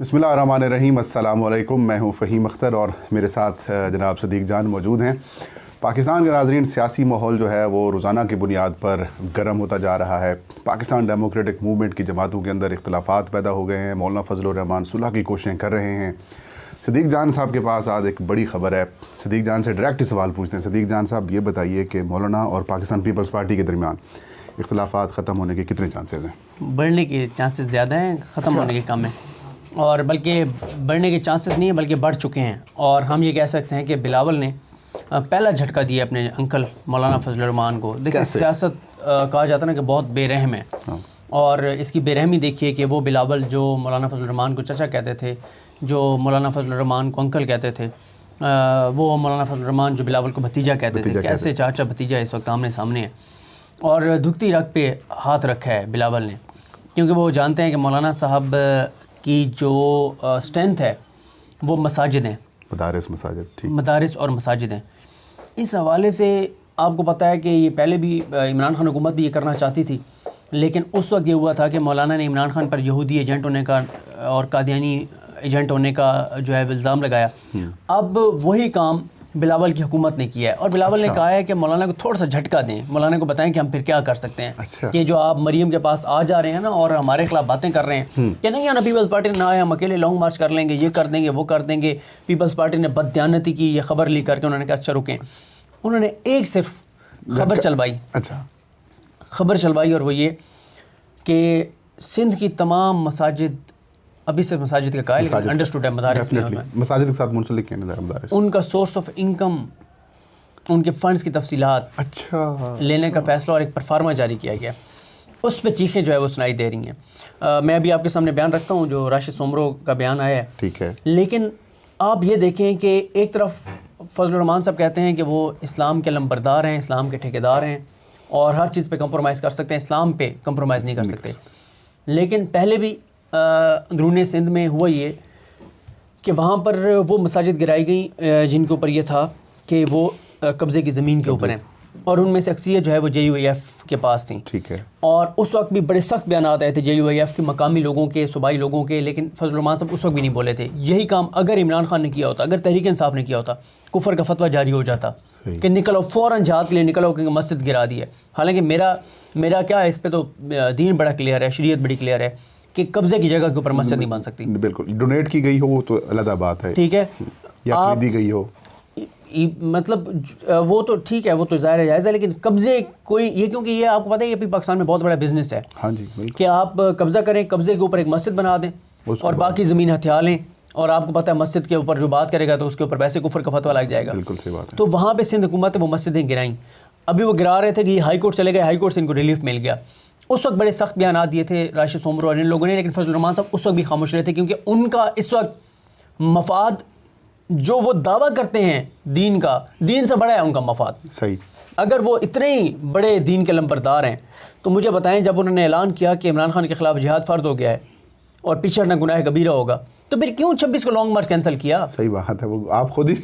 बिस्मिल्लाहिर्रहमानिर्रहीम। अस्सलामुअलैकुम। मैं हूँ फ़हीम अख्तर और मेरे साथ जनाब सदीक़ जान मौजूद हैं। पाकिस्तान के नाज़रीन, सियासी माहौल जो है वो रोज़ाना की बुनियाद पर गर्म होता जा रहा है। पाकिस्तान डेमोक्रेटिक मूवमेंट की जमातों के अंदर इख्तलाफात पैदा हो गए हैं। मौलाना फजलुर रहमान सुलह की कोशिशें कर रहे हैं। सदीक़ जान साहब के पास आज एक बड़ी ख़बर है। सदीक़ जान से डायरेक्ट ही सवाल पूछते हैं। सदीक़ जान साहब, ये बताइए कि मौलाना और पाकिस्तान पीपल्स पार्टी के दरमियान इख्तलाफात ख़त्म होने के कितने चांसेस हैं? बढ़ने के चांसेस ज़्यादा हैं, ख़त्म होने के कम हैं। और बल्कि बढ़ने के चांसेस नहीं है बल्कि बढ़ चुके हैं। और हम ये कह सकते हैं कि बिलावल ने पहला झटका दिया अपने अंकल मौलाना फजलुर रहमान को। देखिए, सियासत कहा जाता है ना कि बहुत बेरहम है। और इसकी बेरहमी देखिए कि वो बिलावल जो मौलाना फजलुर रहमान को चचा कहते थे, जो मौलाना फजलुर रहमान को अंकल कहते थे, वो मौलाना फजलुर रहमान जो बिलावल को भतीजा कहते थे। कैसे चाचा भतीजा इस वक्त आमने सामने है। और दुखती रग पे हाथ रखा है बिलावल ने, क्योंकि वो जानते हैं कि मौलाना साहब की जो स्ट्रेंथ है वो मसाजिद हैं, मदारिस और मसाजिद हैं। इस हवाले से आपको पता है कि ये पहले भी इमरान खान हुकूमत भी ये करना चाहती थी, लेकिन उस वक्त ये हुआ था कि मौलाना ने इमरान खान पर यहूदी एजेंट होने का और कादियानी एजेंट होने का जो है इल्ज़ाम लगाया। अब वही काम बिलावल की हुकूमत ने किया है और बिलावल ने कहा है कि मौलाना को थोड़ा सा झटका दें, मौलाना को बताएं कि हम फिर क्या कर सकते हैं। कि जो आप मरीम के पास आ जा रहे हैं ना और हमारे खिलाफ बातें कर रहे हैं कि नहीं आना पीपल्स पार्टी ने, ना आए हम अकेले लॉन्ग मार्च कर लेंगे, ये कर देंगे, वो कर देंगे। पीपल्स पार्टी ने बददियानती की, ये खबर लीक करके उन्होंने कहा अच्छा रुकें। उन्होंने एक सिर्फ खबर चलवाई, खबर चलवाई और वो ये कि सिंध की तमाम मसाजिद, अभी सिर्फ मसाजिद का कायल अंडरस्टूड है, मदारिस मसाजिद के साथ मुंसलिक हैं, उनका सोर्स ऑफ इनकम, उनके फंड्स की तफसीलात लेने का फैसला और एक परफार्मा जारी किया गया। उस पर चीखें जो है वो सुनाई दे रही हैं। मैं अभी आपके सामने बयान रखता हूँ जो राशिद सोमरो का बयान आया है। ठीक है। लेकिन आप ये देखें कि एक तरफ फजलुर रहमान साहब कहते हैं कि वो इस्लाम के लंबरदार हैं, इस्लाम के ठेकेदार हैं और हर चीज़ पे कंप्रोमाइज़ कर सकते हैं, इस्लाम पे कंप्रोमाइज़ नहीं कर सकते। लेकिन पहले भी अंदरूनी सिंध में हुआ ये कि वहाँ पर वो मसाजिद गिराई गई जिनके ऊपर ये था कि वो कब्ज़े की ज़मीन के ऊपर हैं और उनमें से अक्सरियत जो है वो JUIF के पास थी। ठीक है। और उस वक्त भी बड़े सख्त बयान आए थे JUIF के, मकामी लोगों के, सूबाई लोगों के, लेकिन फजलुर रहमान साहब उस वक्त भी नहीं बोले थे। यही काम अगर इमरान खान ने किया होता, अगर तहरीक इंसाफ ने किया होता, कुफर का फतवा जारी हो जाता कि निकलो फ़ौरन जहाद के लिए निकलो क्योंकि मस्जिद गिरा दी है। हालांकि मेरा क्या है इस पर, तो दीन बड़ा क्लियर है, शरीयत बड़ी क्लियर है कि कब्जे की जगह के ऊपर मस्जिद नहीं बन सकती। बिल्कुल, डोनेट की गई हो वो तो अलग बात है, ठीक है, या खरीदी गई हो, मतलब वो तो ठीक है, वो तो ज़ाहिर है जायज़ है। लेकिन कब्जे कोई ये, क्योंकि ये आपको पता है ये भी पाकिस्तान में बहुत बड़ा बिजनेस है। हाँ जी, बिल्कुल। कि आप कब्ज़ा करें, कब्जे के ऊपर एक मस्जिद बना दें और बाकी ज़मीन हथिया लें, और आपको पता है मस्जिद के ऊपर जो बात करेगा तो उसके ऊपर वैसे कुफर का फतवा लग जाएगा। बिल्कुल सही बात है। तो वहाँ पे सिंध हुकूमत वो मस्जिदें गिराईं। अभी वो गिरा रहे थे कि हाई कोर्ट चले गए, हाई कोर्ट से इनको रिलीफ मिल गया। उस वक्त बड़े सख्त बयान दिए थे राशिद सोमरो और इन लोगों ने, लेकिन फजलुर रहमान साहब उस वक्त भी खामोश रहे थे क्योंकि उनका इस वक्त मफाद जो वो दावा करते हैं दीन का, दीन से बड़ा है उनका मफाद। सही। अगर वो इतने ही बड़े दीन के लंबरदार हैं तो मुझे बताएं, जब उन्होंने ऐलान किया कि इमरान खान के खिलाफ जिहाद फ़र्ज हो गया है और पीछे हटना गुनाह कबीरा होगा, तो फिर क्यों 26 को लॉन्ग मार्च कैंसिल किया? सही बात है, वो आप खुद ही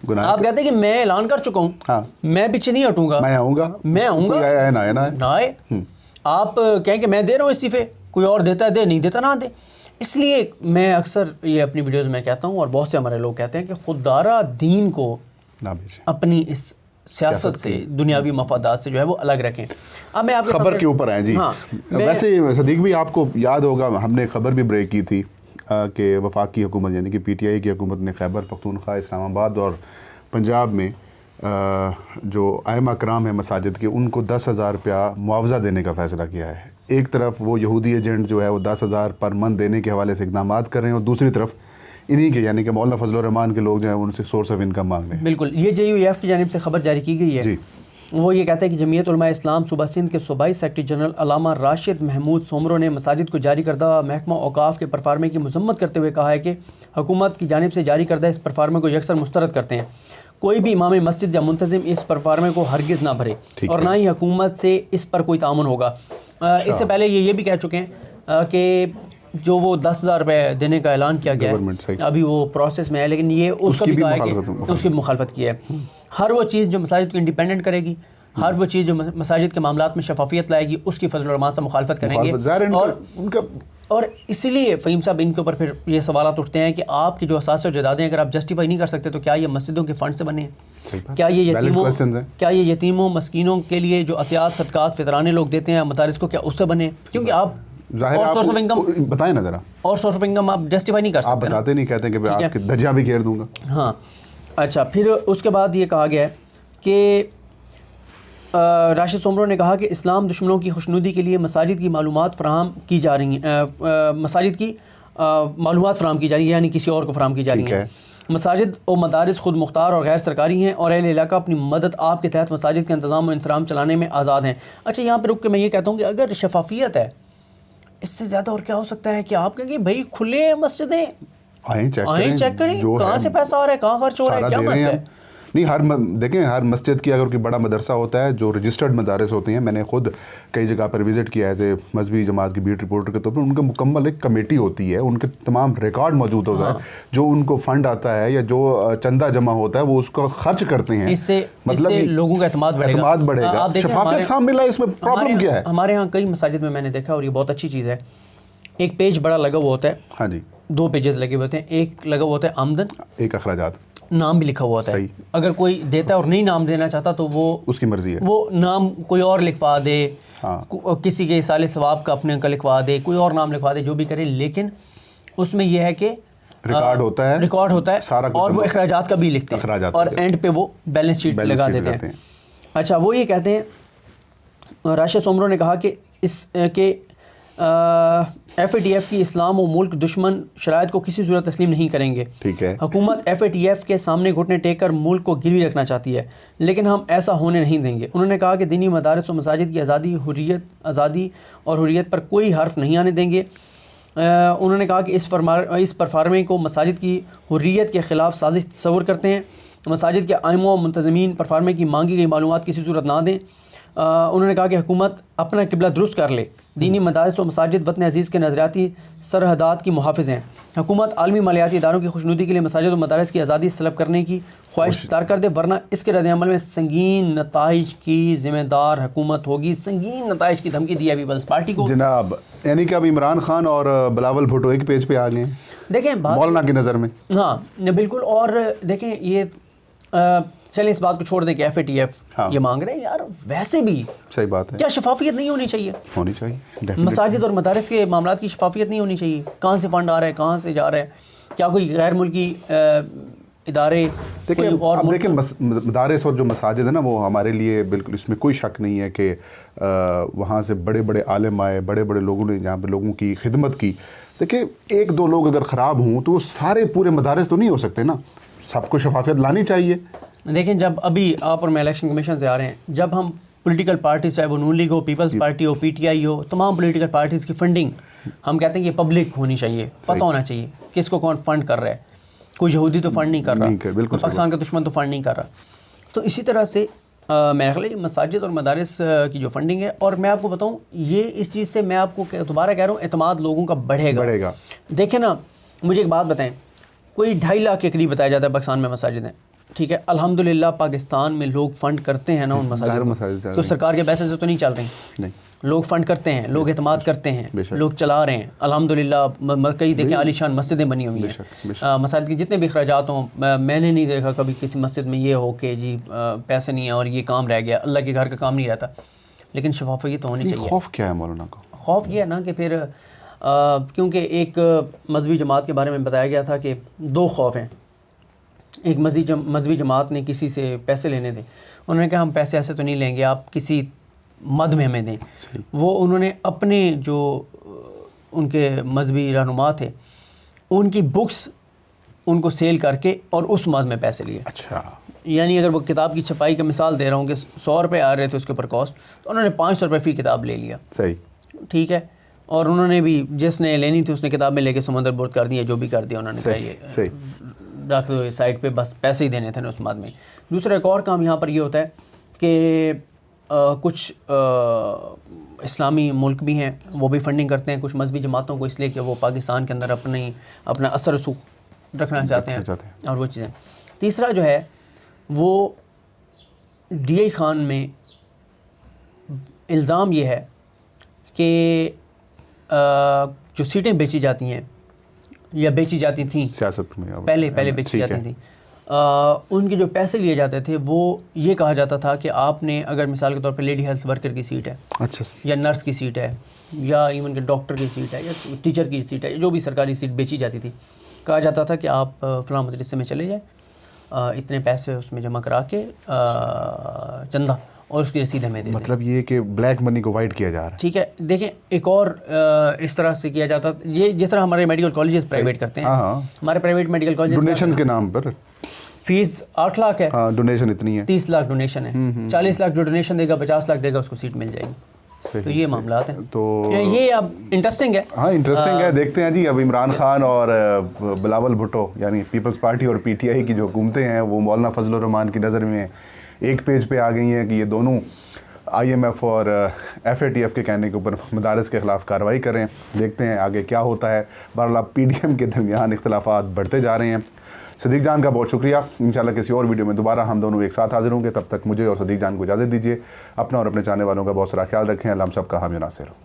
आप कहते हैं कि मैं ऐलान कर चुका हूँ, हाँ, मैं पीछे नहीं हटूंगा, मैं आऊँगा ना आए। आप कहें कि मैं दे रहा हूँ इस्तीफे, कोई और देता है दे, नहीं देता ना दे। इसलिए मैं अक्सर ये अपनी वीडियोज़ में कहता हूँ और बहुत से हमारे लोग कहते हैं कि खुददारा दीन को ना बेचें, अपनी इस सियासत से, दुनियावी मफादात से जो है वो अलग रखें। अब मैं आपको खबर के ऊपर आए जी। हाँ, वैसे सदीक भी आपको याद होगा, हमने खबर भी ब्रेक की थी कि वफाकी हुकूमत यानी कि PTI की हुकूमत ने खैबर पख्तूनख्वा, इस्लामाबाद और पंजाब में जो आइमा कराम है मसाजिद के, उनको 10,000 रुपया मुआवजा देने का फ़ैसला किया है। एक तरफ वो यहूदी एजेंट जो है वो 10,000 पर मंथ देने के हवाले से इक़दाम कर रहे हैं और दूसरी तरफ इन्हीं के यानी कि मौलाना फजलुर रहमान के लोग जो हैं उनसे सोर्स ऑफ इनकम मांग रहे हैं। बिल्कुल, ये JUIF की जानिब से खबर जारी की गई है जी। वो ये कहता है कि जमीयत उलमा इस्लाम सूबा सिंध के सूबाई सेक्रेटरी जनरल अल्लामा राशिद महमूद सोमरो ने मसाजिद को जारी करदा महकमा औकाफ के परफार्मे की मजम्मत करते हुए कहा है कि हुकूमत की जानिब से जारी करदा इस परफार्मे को यकसर मुस्तरद करते हैं। कोई भी इमाम मस्जिद या मुंतजिम इस परफार्मे को हरगिज़ ना भरे और ना ही हुकूमत से इस पर कोई तामुन होगा। इससे पहले ये भी कह चुके हैं कि जो वो 10,000 रुपये देने का ऐलान किया गया है अभी वो प्रोसेस में है, लेकिन ये उसका भी कहा है कि उसकी मुखालफत की है। हर वो चीज़ जो मसाजिद को इंडिपेंडेंट करेगी, हर वो चीज़ जो मसाजिद के मामलात में शफाफियत लाएगी, उसकी फजलुर रहमान से मुखालफत करेंगे। और उनका और इसीलिए फ़हीम साहब इनके ऊपर फिर ये सवाल उठते हैं कि आपकी जो असास और जायदादें अगर आप जस्टिफाई नहीं कर सकते तो क्या ये मस्जिदों के फ़ंड से बने हैं? क्या ये यतीमों मस्कीनों के लिए जो अतियात सदकात फितराने लोग देते हैं मदारिस को, क्या उससे बने? क्योंकि आप और सोर्स ऑफ इनकम बताएं ना ज़रा, और सोर्स ऑफ इनकम आप जस्टिफाई नहीं कर सकते। आप बताते नहीं, कहते हैं कि मैं आपके धज्जियाँ भी घेर दूंगा। हाँ, अच्छा, फिर उसके बाद ये कहा गया है कि राशिद सोमरो ने कहा कि इस्लाम दुश्मनों की खुशनुदी के लिए मसाजिद की मालूमात फ़राहम की जा रही हैं, मसाजिद की मालूमात फ़राहम की जा रही है, यानी किसी और को फ़राहम की जा रही है। मसाजिद और मदारिस खुद मुख्तार और गैर सरकारी हैं और अहले इलाका अपनी मदद आप के तहत मसाजिद के इंतज़ाम और इंतज़ाम चलाने में आज़ाद हैं। अच्छा, यहाँ पर रुक के मैं ये कहता हूँ कि अगर शफाफियत है, इससे ज़्यादा और क्या हो सकता है कि आप कहेंगे भाई खुले मस्जिदें आएँ चेक करें कहाँ से पैसा आ रहा है, कहाँ खर्च हो रहा है, क्या मसला है। नहीं, देखें हर मस्जिद की अगर कोई बड़ा मदरसा होता है, जो रजिस्टर्ड मदारस होते हैं, मैंने खुद कई जगह पर विज़िट किया है एज मजहबी जमात की बीट रिपोर्टर के तौर पर, उनका मुकम्मल एक कमेटी होती है, उनके तमाम रिकॉर्ड मौजूद होता है, जो उनको फ़ंड आता है या जो चंदा जमा होता है वो उसको खर्च करते हैं। इससे लोगों का एतमाद बढ़ेगा। शफाफियत सामने लाए, इसमें प्रॉब्लम क्या है? हमारे यहाँ कई मसाजिद में मैंने देखा और ये बहुत अच्छी चीज़ है, एक पेज बड़ा लगा हुआ होता है। हाँ जी, 2 पेजेस लगे हुए होते हैं, एक लगा हुआ होता है आमदन, एक अखराजात, नाम भी लिखा हुआ होता है। अगर कोई देता है और नहीं नाम देना चाहता तो वो उसकी मर्जी है, वो नाम कोई और लिखवा दे। हाँ। किसी के साले सवाब का अपने का लिखवा दे, कोई और नाम लिखवा दे, जो भी करे, लेकिन उसमें यह है कि रिकॉर्ड होता है सारा, और वो अखराजात का भी लिखते हैं और एंड पे वो बैलेंस शीट लगा देते हैं। अच्छा, वो ये कहते हैं, राशिद सोमरो ने कहा कि इस के FATF की इस्लाम और मुल्क दुश्मन शराइत को किसी सूरत तस्लीम नहीं करेंगे। ठीक है, हुकूमत FATF के सामने घुटने टेक कर मुल्क को गिरवी रखना चाहती है, लेकिन हम ऐसा होने नहीं देंगे। उन्होंने कहा कि दीनी मदारिस और मसाजिद की आज़ादी और हुर्रियत पर कोई हर्फ नहीं आने देंगे। उन्होंने कहा कि इस परफार्मे को मसाजिद की हुर्रियत के ख़िलाफ़ साजिश तस्वुर करते हैं। मसाजिद के आइमों और मुंतज़मीन परफार्मे की मांगी गई मालूमात किसी सूरत ना दें। उन्होंने कहा कि हुकूमत अपना किबला दुरुस्त कर ले। दीनी मदारिस और मसाजिद वतन अज़ीज़ के नज़रियाती सरहदात की मुहाफ़िज़ हैं। हुकूमत आलमी मालियाती इदारों की खुशनुदी के लिए मसाजिद और मदारिस की आज़ादी सलब करने की ख्वाहिश तार कर दे, वरना इसके रद्द-ए-अमल में संगीन नताइज की ज़िम्मेदार हुकूमत होगी। संगीन नताइज की धमकी दी है पीपल्स पार्टी को जनाब, यानी कि अब इमरान खान और बिलावल भुट्टो एक पेज पे आ गए। देखें मौलाना की नज़र में, हाँ बिल्कुल। और देखें ये चलें इस बात को छोड़ दें कि FATF ये मांग रहे हैं, यार वैसे भी सही बात है, क्या शफाफियत नहीं होनी चाहिए? होनी चाहिए। मसाजिद और मदारिस के मामलात की शफाफियत नहीं होनी चाहिए? कहाँ से फ़ंड आ रहा है, कहाँ से जा रहा है, क्या कोई गैर मुल्की इदारे? देखिए, अब देखिए मदारिस और जो मसाजिद है ना, वो हमारे लिए बिल्कुल, इसमें कोई शक नहीं है कि वहाँ से बड़े बड़े आलिम आए, बड़े बड़े लोगों ने यहाँ पे लोगों की खिदमत की। देखिए, 1-2 लोग अगर ख़राब हों तो वो सारे पूरे मदारिस तो नहीं हो सकते ना, सबको शफाफियत लानी चाहिए। देखें, जब अभी आप और मैं इलेक्शन कमीशन से आ रहे हैं, जब हम पॉलिटिकल पार्टीज, चाहे वो नून लीग हो, पीपल्स पार्टी हो, PTI हो, तमाम पॉलिटिकल पार्टीज़ की फंडिंग हम कहते हैं कि पब्लिक होनी चाहिए, पता होना चाहिए किसको कौन फंड कर रहा है। कोई यहूदी तो फंड नहीं कर रहा, कोई पाकिस्तान का दुश्मन तो फंड नहीं कर रहा। तो इसी तरह से मेरे ख्याल है मसाजिद और मदारिस की जो फंडिंग है, और मैं आपको बताऊँ, ये इस चीज़ से मैं आपको दोबारा कह रहा हूँ, एतमाद लोगों का बढ़ेगा। देखें ना, मुझे एक बात बताएं, कोई 2.5 लाख के करीब बताया जाता है पाकिस्तान में मसाजिद हैं, ठीक है। अल्हम्दुलिल्लाह पाकिस्तान में लोग फ़ंड करते हैं ना उन मसाजिद, तो सरकार के पैसे से तो नहीं चल रही, नहीं, लोग फ़ंड करते हैं, लोग एतमाद करते हैं, लोग चला रहे हैं अल्हम्दुलिल्लाह। कई देखें आलीशान मस्जिदें बनी हुई हैं, मसाजिद के जितने भी अखराजात हों, मैंने नहीं देखा कभी किसी मस्जिद में ये हो कि जी पैसे नहीं है और ये काम रह गया, अल्लाह के घर का काम नहीं रहता। लेकिन शफाफियत तो होनी चाहिए। खौफ क्या है मौलाना को? खौफ ये है ना कि फिर क्योंकि एक मजहबी जमात के बारे में बताया गया था कि 2 खौफ हैं। एक मजहबी जमात ने किसी से पैसे लेने थे, उन्होंने कहा हम पैसे ऐसे तो नहीं लेंगे, आप किसी मद में हमें दें। वो उन्होंने अपने जो उनके मजहबी रहनुमा थे उनकी बुक्स उनको सेल करके और उस मद में पैसे लिए। अच्छा, यानी अगर वो किताब की छपाई का मिसाल दे रहा हूँ कि 100 रुपये आ रहे थे उसके ऊपर कॉस्ट, तो उन्होंने 500 रुपये फ़ी किताब ले लिया। सही, ठीक है। और उन्होंने भी जिसने लेनी थी उसने किताब में लेके समंदर बोर्ड कर दिया, जो भी कर दिया उन्होंने, कहा ये रख दो साइड पे, बस पैसे ही देने थे ना उस मद में। दूसरा एक और काम यहाँ पर ये होता है कि कुछ इस्लामी मुल्क भी हैं, वो भी फंडिंग करते हैं कुछ मजहबी जमातों को, इसलिए कि वो पाकिस्तान के अंदर अपना असर रसूख रखना चाहते हैं और वो चीज़ें। तीसरा जो है वो DI खान में इल्ज़ाम ये है कि जो सीटें बेची जाती हैं या बेची जाती थी सियासत में अब पहले बेची ठीक जाती है। थी, उनके जो पैसे लिए जाते थे वो ये कहा जाता था कि आपने अगर मिसाल के तौर पे लेडी हेल्थ वर्कर की सीट है अच्छा या नर्स की सीट है या इवन के डॉक्टर की सीट है या टीचर की सीट है, जो भी सरकारी सीट बेची जाती थी, कहा जाता था कि आप फलां मदरसे में चले जाएं, इतने पैसे उसमें जमा करा के चंदा और उसकी रसीद हमें दे दें। मतलब ये कि ब्लैक मनी को वाइट किया जा रहा है। ठीक है, देखें एक और इस तरह से किया जाता, ये जिस तरह हमारे मेडिकल कॉलेजेस प्राइवेट करते हैं, हाँ। हमारे प्राइवेट मेडिकल कॉलेजेस डोनेशंस के नाम पर फीस 8 लाख है, हाँ डोनेशन इतनी है, 30 लाख डोनेशन है, 40 लाख जो डोनेशन देगा 50 लाख देगा उसको सीट मिल जाएगी। सही, तो ये मामला हैं। तो ये अब इंटरेस्टिंग है। हाँ इंटरेस्टिंग है, देखते हैं जी। अब इमरान खान और बिलावल भुट्टो यानी पीपल्स पार्टी और पीटीआई की जो हुकूमतें हैं वो मौलाना फजलुर रहमान की नज़र में एक पेज पे आ गई हैं कि ये दोनों IMF और FATF के कहने के ऊपर मदारस के ख़िलाफ़ कार्रवाई करें। देखते हैं आगे क्या होता है। बहरहाल PDM के दरमियान इख्तलाफात बढ़ते जा रहे हैं। सदीक जान का बहुत शुक्रिया। इंशाल्लाह किसी और वीडियो में दोबारा हम दोनों एक साथ हाजिर होंगे। तब तक मुझे और सदीक जान को इजाज़त दीजिए। अपना और अपने चाहने वालों का बहुत सारा ख्याल रखें। अल्लाह हम सब का हामी नासिर हो।